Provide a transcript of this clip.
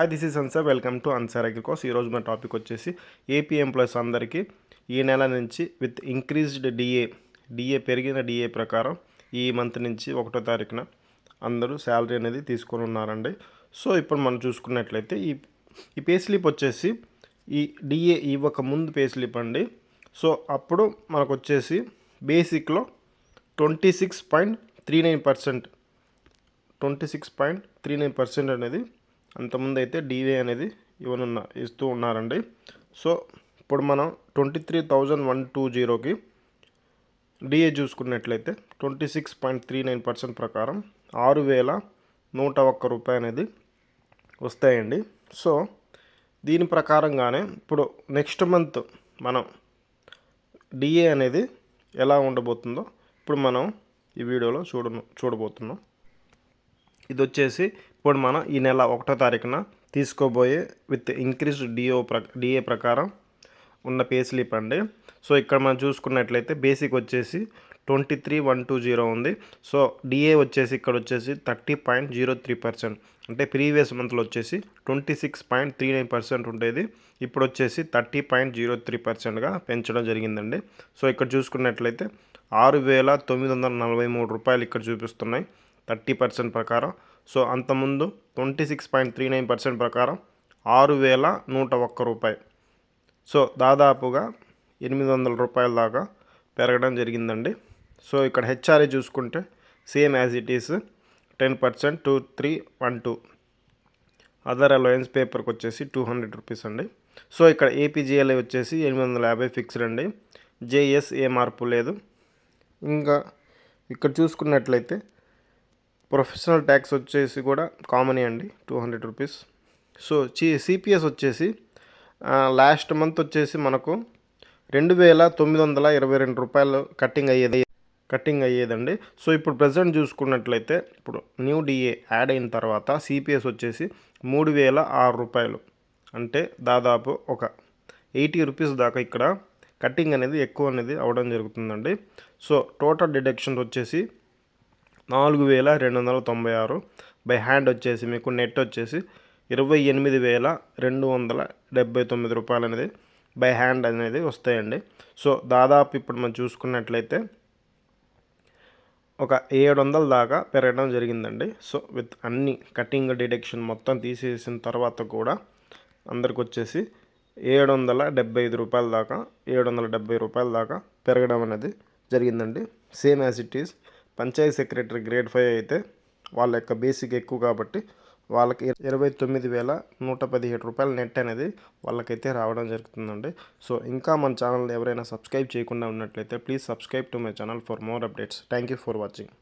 Hi this is answer welcome to answer agricos. ఈరోజు మన topic వచ్చేసి ఏపీ ఎంప్లాయీస్ అందరికీ ఈ నెల నుంచి విత్ ఇంక్రీజ్డ్ డిఏ పెరిగిన డిఏ ప్రకారం ఈ మంత్ నుంచి 1వ తారీఖున అందరూ శాలరీ అనేది తీసుకొని ఉన్నారండి. సో ఇప్పుడు మనం చూసుకున్నట్లయితే ఈ పే స్లిప్ వచ్చేసి ఈ డిఏ ఇవ్వక ముందు పే స్లిప్ అండి. సో అప్పుడు మనకు వచ్చేసి బేసిక్లో 26.39% అనేది అంతకుముందు అయితే డిఏ అనేది ఇస్తూ ఉన్నారండి. సో ఇప్పుడు మనం 23,120కి డిఏ చూసుకున్నట్లయితే 26.39% ప్రకారం 6,101 రూపాయలు అనేది వస్తాయండి. సో దీని ప్రకారంగానే ఇప్పుడు నెక్స్ట్ మంత్ మనం డిఏ అనేది ఎలా ఉండబోతుందో ఇప్పుడు మనం ఈ వీడియోలో చూడబోతున్నాం. ఇది వచ్చేసి ఇప్పుడు మనం ఈ నెల 1వ తారీఖున తీసుకోబోయే విత్ ఇంక్రీజ్డ్ డిఏ ప్రకారం ఉన్న పే స్లిప్ అండి. సో ఇక్కడ మనం చూసుకున్నట్లయితే బేసిక్ వచ్చేసి 23,120 ఉంది. సో డిఏ వచ్చేసి ఇక్కడ వచ్చేసి 30.03%, అంటే ప్రీవియస్ మంత్లో వచ్చేసి 26.39% ఉండేది, ఇప్పుడు వచ్చేసి 30.03%గా పెంచడం జరిగిందండి. సో ఇక్కడ చూసుకున్నట్లయితే 6,943 రూపాయలు ఇక్కడ చూపిస్తున్నాయి 30% ప్రకారం. సో అంతకుముందు 26.39% ప్రకారం 6,101 రూపాయలు. సో దాదాపుగా 800 రూపాయల దాకా పెరగడం జరిగిందండి. సో ఇక్కడ హెచ్ఆర్ఏ చూసుకుంటే same as it is 10% 2312. Other allowance పేపర్కి వచ్చేసి 200 రూపీస్ అండి. సో ఇక్కడ ఏపీజీఎల్ఐ వచ్చేసి 850 ఫిక్స్డ్ అండి. జేఎస్ ఏ మార్పు లేదు. ఇంకా ఇక్కడ చూసుకున్నట్లయితే ప్రొఫెషనల్ ట్యాక్స్ వచ్చేసి కూడా కామన్ అండి, 200 రూపీస్. సో సిపిఎస్ వచ్చేసి లాస్ట్ మంత్ వచ్చేసి మనకు 2,922 రూపాయలు కట్టింగ్ అయ్యేదండి. సో ఇప్పుడు ప్రజెంట్ చూసుకున్నట్లయితే ఇప్పుడు న్యూ డిఏ యాడ్ అయిన తర్వాత సిపిఎస్ వచ్చేసి 3,006 రూపాయలు, అంటే దాదాపు ఒక 80 రూపీస్ దాకా ఇక్కడ కట్టింగ్ అనేది ఎక్కువ అనేది అవ్వడం జరుగుతుందండి. సో టోటల్ డిడక్షన్స్ వచ్చేసి 4,296. బై హ్యాండ్ వచ్చేసి మీకు నెట్ వచ్చేసి 28,279 రూపాయలు అనేది బై హ్యాండ్ అనేది వస్తాయండి. సో దాదాపు ఇప్పుడు మనం చూసుకున్నట్లయితే ఒక 700 దాకా పెరగడం జరిగిందండి. సో విత్ అన్ని కటింగ్ డిడక్షన్ మొత్తం తీసేసిన తర్వాత కూడా అందరికి వచ్చేసి 775 రూపాయల దాకా 770 రూపాయల దాకా పెరగడం అనేది జరిగిందండి. Same as it is panchayat secretary grade 5 అయితే వాళ్ళ యొక్క బేసిక్ ఎక్కువ కాబట్టి వాళ్ళకి 29,117 రూపాయల నెట్ అనేది వాళ్ళకైతే రావడం జరుగుతుందండి. సో ఇంకా మన ఛానల్ ఎవరైనా సబ్స్క్రైబ్ చేయకుండా ఉన్నట్లయితే please subscribe to my channel for more updates. Thank you for watching.